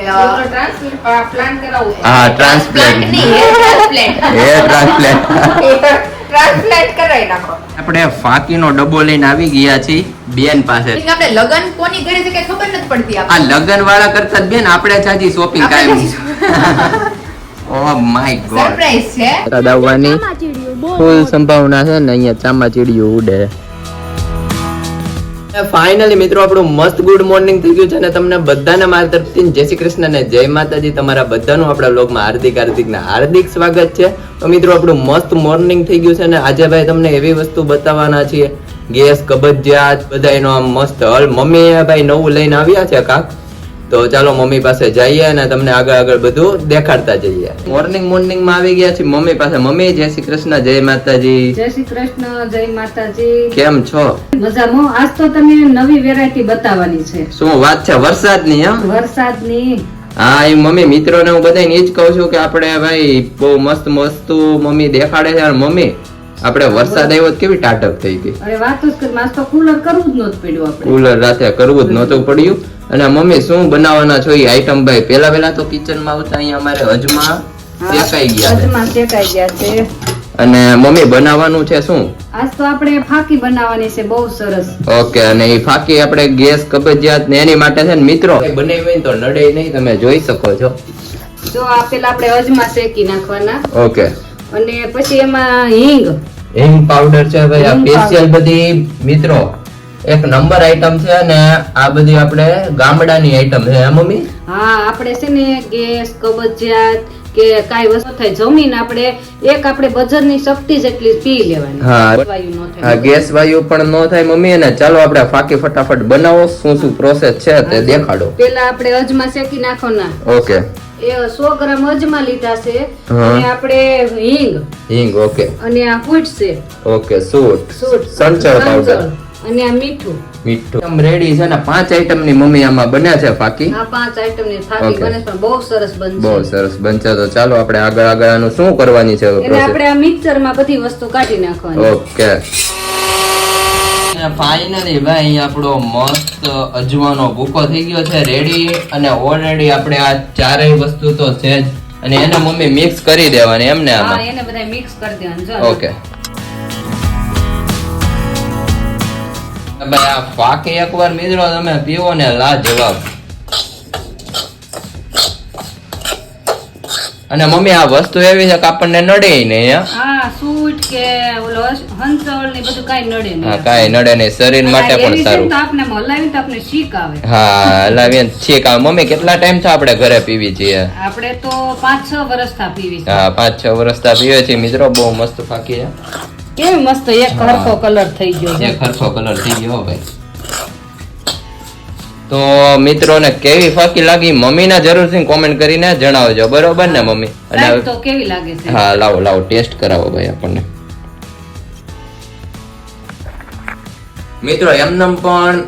હા ટ્રાન્સપ્લાન્ટ આપણે ફાકીનો ડબ્બો લઈને આવી ગયા છીએ બેન પાસે. આપણે લગન કોની ઘરે છે કે ખબર નથી પડતી. આ લગન વાળા કરતા જ બેન આપણે જાજી શોપિંગ કાયમ. ઓ માય ગોડ, સરપ્રાઈઝ છે. દાદાવાની ફૂલ સંભાવના છે ને અહીંયા ચામાચીડિયું ઉડે. ફાઇનલી મિત્રો આપણું મસ્ત ગુડ મોર્નિંગ થઈ ગયું છે અને તમને બધાને મારા તરફથી જય શ્રી કૃષ્ણ અને જય માતાજી. તમારા બધાનું આપણા વ્લોગમાં હાર્દિક સ્વાગત છે. તો મિત્રો આપણું મસ્ત મોર્નિંગ થઈ ગયું છે અને આજે ભાઈ તમને એવી વસ્તુ બતાવવાના છીએ, ગેસ કબજિયાત બધા એનો આમ મસ્ત હલ. મમ્મી ભાઈ નવું લઈને આવ્યા છે કાક, તો ચાલો મમ્મી પાસે જઈએ અને તમને આગળ બધું દેખાડતા જઈએ. મોર્નિંગ માં આવી ગયા છે મમ્મી પાસે. મમ્મી જય શ્રી કૃષ્ણ જય માતાજી. જય શ્રી કૃષ્ણ જય માતાજી. કેમ છો? મજામાં. આજ તો તમે નવી વેરાયટી બતાવવાની છે. શું વાત છે? વરસાદની? હા વરસાદની. હા એ મમ્મી મિત્રોને હું બધાને ઈ જ કહું છું કે આપણે ભાઈ બહુ મસ્ત મમ્મી દેખાડે છે. અને મમ્મી આપણે વરસાદ આવ્યો તો કેવી ટાટક થઈ ગઈ. અરે વાત જ કર, આજ તો કુલર કરવું જ નહોતું પડ્યું. આપણે કુલર રાતે કરવું જ નહોતું પડ્યું. અને મમ્મી શું બનાવવાના છો એ આઈટમ ભાઈ? પેલા તો કિચન માં આવતા અહીંયા અમારે અજમા શેકાઈ ગયા છે. અને મમ્મી બનાવવાનું છે શું? આજ તો આપણે ફાકી બનાવવાની છે, બહુ સરસ. ઓકે. અને એ ફાકી આપણે ગેસ કબજિયાત ને એની માટે છે ને મિત્રો બનાવી હોય તો નડે નહીં, તમે જોઈ શકો છો. જો આ પેલા આપણે અજમા શેકી નાખવાના. ઓકે. અને પછી એમાં હિંગ પાવડર છે ભાઈ. આ સ્પેશિયલ બધી મિત્રો એક નંબર આઈટમ છે અને આ બધી આપણે ગામડાની આઈટમ છે. મમ્મી હા, આપણે છે ને ગેસ કબજિયાત કે કાઈ વસ્તુ થાય જમીન આપણે બજારની શક્તિ જેટલી પી લેવાની. હા, ગેસ વાયુ પણ ન થાય મમ્મી. અને ચાલો આપણે ફાકી ફટાફટ બનાવો. શું પ્રોસેસ છે તે દેખાડો. પેલા આપણે અજમા શેકી નાખવાના. ઓકે. એ 100 ગ્રામ અજમા લીધા છે. અને આપણે હિંગ. ઓકે. અને આ ફૂટ છે. ઓકે. સંચળ પાવડર અને આ મીઠું. આમ રેડી છે ને 5 આઈટમ ની મમ્મી આમાં બને છે ફાકી. આ 5 આઈટમ ની ફાકી બને છે, બહુ સરસ બનશે. બહુ સરસ બનશે. તો ચાલો આપણે આગળ આનું શું કરવાની છે? એટલે આપણે આ મિક્સર માં બધી વસ્તુ કાઢી નાખવાની. ઓકે. ફાઇનલી ભાઈ આપણો મસ્ત અજવાનો ભૂકો થઈ ગયો છે રેડી. અને ઓલરેડી આપણે આ ચારેય વસ્તુ તો છે જ અને એને મમ્મી મિક્સ કરી દેવાની એમને આમાં. હા, એને બધા મિક્સ કરી દેવાનું. જો ઓકે. ભાઈ આ ફાકી એકવાર મિત્રો તમે પીવો ને લાજવાબ. અને મમ્મી આ વસ્તુ એવી છે કે આપણને નડે નહીં. હા, સૂટ કે ઓલો હંસળ ને બધું કાઈ નડે નહીં. હા, કાઈ નડે નહીં. શરીર માટે પણ સારું. તો આપણે હલાવીને તો આપણે શીક આવે. હા, હલાવીને શીક આવે. મમ્મી કેટલા ટાઈમ થી આપણે ઘરે પીવી છીએ? આપણે તો 5-6 વર્ષથી પીવી છે. હા, 5-6 વર્ષથી પીવે છે મિત્રો. બહુ મસ્ત ફાકી છે. કેવી મસ્ત એક હરખો કલર થઈ ગયો છે. એક હરખો કલર થઈ ગયો ભાઈ. તો મિત્રોને કેવી ફાકી લાગી મમ્મીના જરૂરથી કોમેન્ટ કરીને જણાવજો, બરોબર ને મમ્મી? અને તો કેવી લાગે છે? હા, લાવો ટેસ્ટ કરાવો ભાઈ આપણને. મિત્રો એમનેમ પણ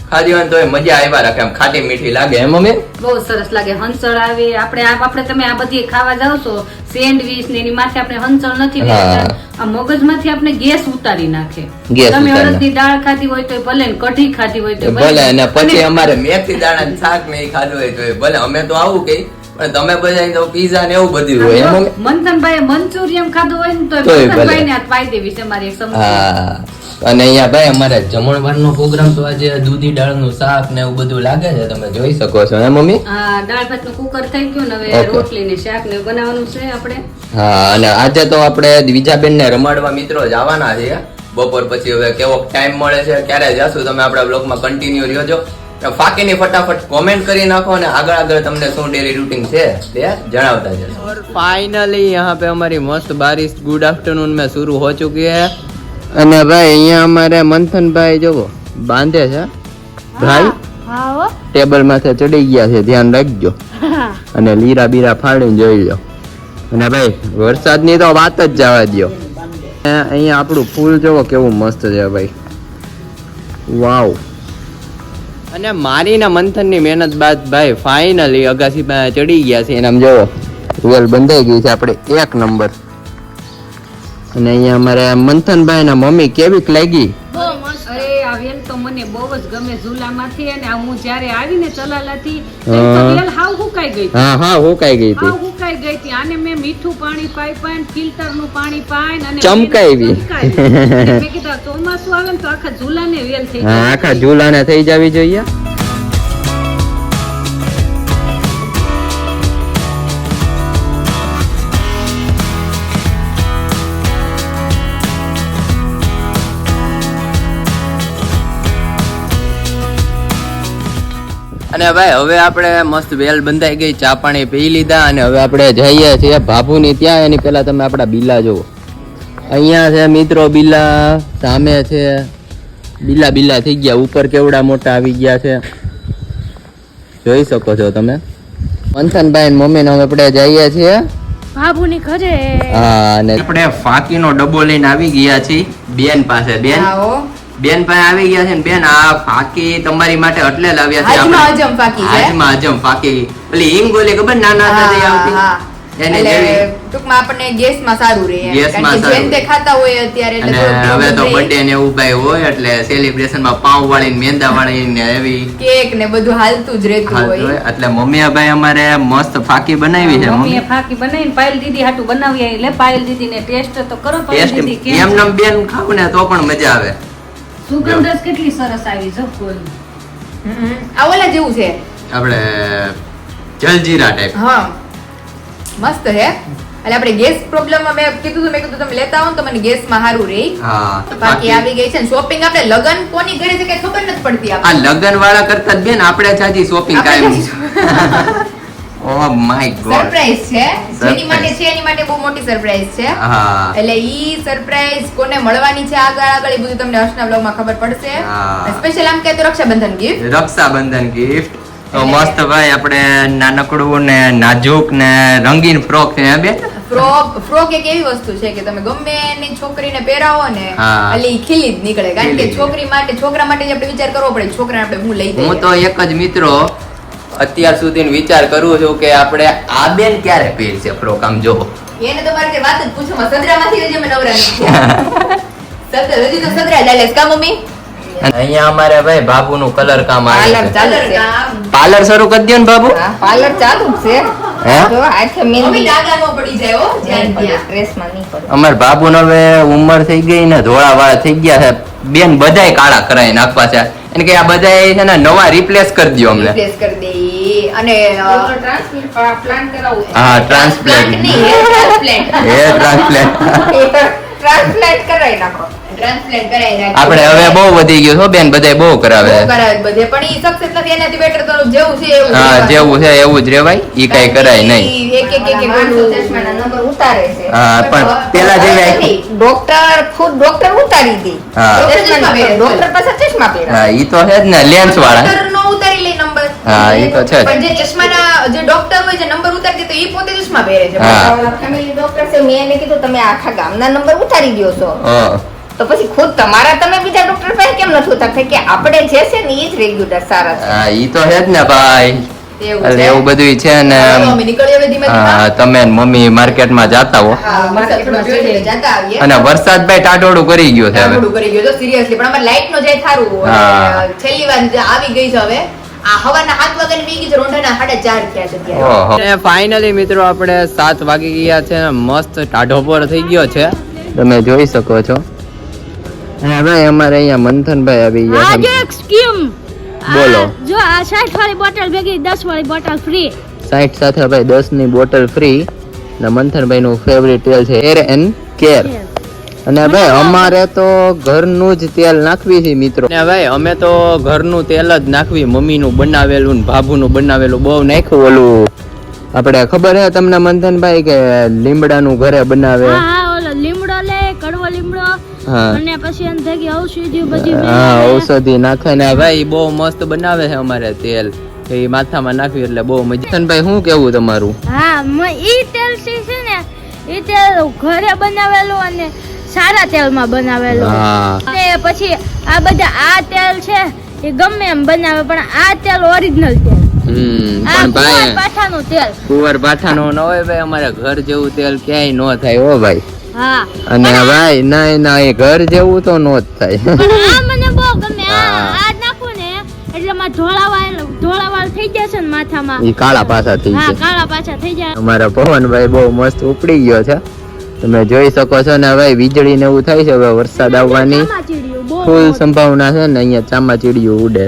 ખાધી હોય તો મજા આવ્યા રાખે. એમ ખાટી મીઠી લાગે એમ મમ્મી? બહુ સરસ લાગે. હંસળ આવે. આપણે તમે આ બધી ખાવા જાવ છો સેન્ડવીચ ને એની માથે આપણે હંસળ નથી લેતા. આ મગજમાંથી આપણે ગેસ ઉતારી નાખે. તમે અડદની દાળ ખાધી હોય તો ભલે, કઢી ખાધી હોય તો ભલે, અને પછી અમારે મેથી દાણા શાક ને ખાધું હોય તો ભલે. અમે તો આવું કઈ, પણ તમે બધા તો પીઝા ને એવું બધું હોય. મંથનભાઈ મંચુરિયન ખાધું હોય ને તો મંથનભાઈ ને પાઈ દેવી છે મારી એક સમજ. અને અહીંયા ભાઈ અમારે જમણવારનો પ્રોગ્રામ તો આજે દૂધી દાળનું શાક ને એવું બધું લાગે છે, તમે જોઈ શકો છો. હે મમ્મી? હા, દાળ ભાત નું કુકર થઈ ગયું ને હવે રોટલી ને શાક ને બનાવવાનું છે આપણે. હા, અને આજે તો આપણે બીજાબેન ને રમાડવા મિત્રો જવાના છે બપોર પછી. હવે કેવો ટાઈમ મળે છે, ક્યારે જશું, તમે આપણા બ્લોગમાં કન્ટિન્યુ રહેજો. ફાકીની ફટાફટ કોમેન્ટ કરી નાખો અને આગળ તમને શું ડેલી રૂટીન છે તે જણાવતા જજો. ફાઇનલી यहाँ पे हमारी मस्त बारिश गुड आफ्टरनून में शुरू हो चुकी है. અને ભાઈ અહીંયા અમારે મંથનભાઈ જોવો બાંધે છે ભાઈ. ટેબલ માથે ચડી ગયા છે, ધ્યાન રાખજો. અને લીરા બીરા ફાડીને જોઈ લો. અને ભાઈ વરસાદની તો વાત જ જવા દો. અહીંયા આપણું ફૂલ જોવો કેવું મસ્ત છે ભાઈ. વાવ. અને મારી ના મંથન ની મહેનત બાદ ભાઈ ફાઇનલી અગાસી પાસે ચડી ગયા છે. એને આમ જોવો વેલ બંધાઈ ગઈ છે આપણે 1 નંબર. અને અહીંયા અમારે મંથનભાઈ ના મમ્મી કેવીક લાગી? અરે આ વેલ તો મને બહુ જ ગમે ઝૂલામાંથી અને આ હું જ્યારે આવીને ચલાલાથી તો વેલ હાવ હુકાઈ ગઈ હતી. હા હુકાઈ ગઈ હાવ હુકાઈ ગઈ હતી. આને મેં મીઠું પાણી પાઈ ફિલ્ટરનું પાણી પાઈ અને ચમકાવી. મેં કીધું ચોમાસું આવે ને તો આખા ઝૂલાને વેલ થઈ જાય. આખા ઝૂલાને થઈ જવી જોઈએ. અને ભાઈ હવે આપણે મસ્ત વેલ બંધાઈ ગઈ, ચા પાણી પી લીધા અને હવે આપણે જઈએ છીએ ભાભુની ત્યાં. એની પહેલા તમે આપણા બિલા જુઓ. અહીંયા છે મિત્રો બિલા, સામે છે બિલા થઈ ગયા. ઉપર કેવડા મોટા આવી ગયા છે, જોઈ શકો છો તમે. મંથનભાઈ ને મમ્મી ને હવે આપણે જઈએ છીએ ભાભુની ઘરે. હા, અને આપણે ફાકીનો ડબ્બો લઈને આવી ગયા છીએ બેન પાસે. બેન પાસે આવી ગયા છે ને બેન, આ ફાકી તમારી માટે એટલે લાવ્યા છે હાજમા હજમ ફાકી છે. હાજમા હજમ ફાકી, પેલી હિંગ ગોલી ખબર નાના હતા આવતી એને એટલે જેવી. ટૂંકમાં આપણને ગેસમાં સારું રહે એમ. ગેસમાં કારણ કે સારું. જેમ તે ખાતા હોય અત્યારે એટલે અને થોડુંક હવે તો રહે. બર્થડે ને એવું ભાઈ હોય એટલે સેલિબ્રેશન માં પાઉં વાળી ને મેંદા વાળી ને એવી કેક ને બધું હાલતું જ રહેતું હાલતું હોય. હોય. એટલે મમ્મીએ ભાઈ અમારે મસ્ત ફાકી બનાવી છે. મમ્મીએ ફાકી બનાવીને પાયલ દીદી હાટું બનાવી એટલે પાયલ દીદીને ટેસ્ટ તો કરો. પાયલ ટેસ્ટ દીદી કેમ એમ નમ બેન ખાવ ને તો પણ મજા આવે. સુગંધ જ કેટલી સરસ આવી જો કોઈ. આ ઓલા જેવું છે. આપણે જલજીરા ટાઈપ. હા મસ્ત છે. એટલે આપણે ગેસ પ્રોબ્લેમ માં મેં કીધું તમે લેતા આવો ને તો મને ગેસ માં સારું રહે. હા, બાકી આવી ગઈ છે શોપિંગ. આપણે લગન કોની ઘરે છે કઈ ખબર નથી પડતી આ આપણે. લગન વાળા કરતા જ બેન આપણે જાજી શોપિંગ કાયમ. ઓ માય ગોડ, સરપ્રાઈઝ છે. Surprise. જેની માટે છે એની માટે બહુ મોટી સરપ્રાઈઝ છે. હા એટલે ઈ સરપ્રાઈઝ કોને મળવાની છે આગળ એ બધું તમને હર્ષના બ્લોગ માં ખબર પડશે. હા. સ્પેશિયલ આમ કહે તો રક્ષાબંધન ગિફ્ટ. રક્ષાબંધન ગિફ્ટ તો મસ્ત ભાઈ આપણે નાનકડું ને નાજુક ને રંગીન ફ્રોક છે બે. ફ્રોક એક એવી વસ્તુ છે કે તમે ગમે એની છોકરીને પહેરાવો ને હા. એટલે ઈ ખીલી જ નીકળે. કારણ કે ખીલી છોકરા માટે જ આપણે વિચાર કરવો પડે છોકરાને આપણે હું લઈ દઈએ. હું તો એક જ મિત્રો અત્યાર સુધી વિચાર કરું છું કે આપણે આ બેન ક્યારે પહેરશે ફ્રોક. આમ જો એને તો મારે વાત જ પૂછો સદરામાંથી હજી અમે નવરા નથી. હજી તો સદરા ચાલે કા મમ્મી? અહીંયા અમારે ભાઈ બાબુ નું કલર કામ આવે પાર્લર છે. ચાલુ છે. પાર્લર શરૂ કરી દો ને બાબુ. પાર્લર ચાલુ છે. હે? જો આખે મમ્મી ડાગા નો પડી જાય હો ધ્યાન ત્યાં ડ્રેસમાં નહીં પડે. અમાર બાબુ ને હવે ઉંમર થઈ ગઈ ને ધોળા વાળા થઈ ગયા છે બેન, બધાય કાળા કરાવી નાખવા છે. એને કે આ બધાય છે ને નવા રિપ્લેસ કરી દો અમને. રિપ્લેસ કરી દે અને ટ્રાન્સપ્લાન્ટ કરાવવું. હા, ટ્રાન્સપ્લાન્ટ નહીં ટ્રાન્સપ્લાન્ટ. એ ટ્રાન્સપ્લાન્ટ ટ્રાન્સપ્લાન્ટ કરાવી નાખો. ટ્રાન્સપ્લાન્ટ કરાવી નાખો. આપણે હવે બહુ વધી ગયું છો બેન, બધાય બહુ કરાવે. બહુ કરાવે બધે પણ ઈ સક્સેસ નથી. એનાથી બેટર તો જેવું છે એવું હા, રહેવાનું. જેવું છે એવું જ રેવાય, ઈ કઈ કરાય નહીં. ઈ એક ઓલું ચશ્માના નંબર ઉતારે છે. હા, પણ પેલા જેવી ડોક્ટર ઉતારી દે. હા. ડોક્ટર પાસે ચશ્મા પહેરે. હા, ઈ તો છે જ ને લેન્સ વાળા. ડોક્ટર નો ઉતારી લે નંબર. હા, ઈ તો છે જ. પણ જે ચશ્માના જે ડોક્ટર હોય જે નંબર ઉતારી દે તો ઈ પોતે ચશ્મા પહેરે છે. હા. ફેમિલી ડોક્ટર છે. મેં એને કીધું તમે આખા ગામના નંબર ઉતારી દો છો. હા. તો પછી ખુદ તમારા તમે બીજા ડોક્ટર પાસે કેમ નથી ઉતારતા કે આપણે જે છે ને ઈ જ રેગ્યુલર સારા છે. હા, ઈ તો છે જ ને ભાઈ. એવું એટલે છે. એવું બધું છે ને. હવે અમે નીકળીએ હવે ધીમે ધીમે. હા, તમે ને મમ્મી માર્કેટમાં જાતા હો. હા, માર્કેટ થોડો જોઈએ જાતા આવીએ. અને વરસાદ ભાઈ ટાટોડું કરી ગયો છે હવે. મોડું કરી ગયો તો સિરિયસલી પણ અમારે લાઈટ નો જાય થારું. હા. અને છેલ્લી વાર જે આવી ગઈ છે હવે આ હવાના 7 વાગ્યાની વી ગઈ છે રોંઢાના 4:30 થયા છે અત્યારે. અને ફાઇનલી મિત્રો આપણે 7 વાગી ગયા છે, મસ્ત ટાઢો પર થઈ ગયો છે, તમે જોઈ શકો છો. અને ભાઈ અમારે અહીંયા મંથનભાઈ આવી ગયા આજે છે. એક સ્કીમ બોલો. જો આ 60 વાળી બોટલ ભેગી 10 વાળી બોટલ ફ્રી. 60 સાથે ભાઈ 10 ની બોટલ ફ્રી. ને મંથનભાઈ નું ફેવરિટ તેલ છે એર એન્ડ કેર. અને ભાઈ અમારે તો ઘરનું જ તેલ નાખવી છે મિત્રો. અને ભાઈ અમે તો ઘરનું તેલ જ નાખવી, મમ્મીનું બનાવેલું ને ભાભુનું બનાવેલું બહુ નાખ્યું. ઓલું આપણે ખબર હે તમને મંથનભાઈ કે લીમડાનું ઘરે બનાવે. હા હા ઓલો લીમડો લે, કડવો લીમડો હા. અને પછી એમ થઈ ગઈ ઔષધિ બધી હા, મિલાવે. ઔષધિ નાખે ને ભાઈ બહુ મસ્ત બનાવે છે અમારે તેલ. એ માથામાં નાખવી એટલે બહુ મજા. મંથનભાઈ શું કેવું તમારું? હા ઈ તેલ છે ને ઈ તેલ ઘરે બનાવેલું અને સારા તેલમાં બનાવેલું. હા. અને પછી આ બધા આ તેલ છે એ ગમે એમ બનાવે પણ આ તેલ ઓરિજિનલ તેલ. આ પણ કુંવર ભાઈ પાઠાનું તેલ. કુંવર પાઠાનો ન હોય ભાઈ, અમારે ઘર જેવું તેલ ક્યાંય ન થાય હો ભાઈ. હા અને ભાઈ ના એ ઘર જેવું તો નો જ થાય. પણ આ મને બહુ ગમે. આમાં ધોળાવાળ થઈ જશે ને માથામાં ઈ કાળા પાછા થઈ હા જાય. કાળા પાછા થઈ જાય. અમારા પવનભાઈ બહુ મસ્ત ઉપડી ગયો છે, તમે જોઈ શકો છો ને. ભાઈ વીજળી ને એવું થાય છે, હવે વરસાદ આવવાની ચામાચીડિયું બહુ ફૂલ સંભાવના છે ને. અહીંયા ચામાચીડિયું ઉડે.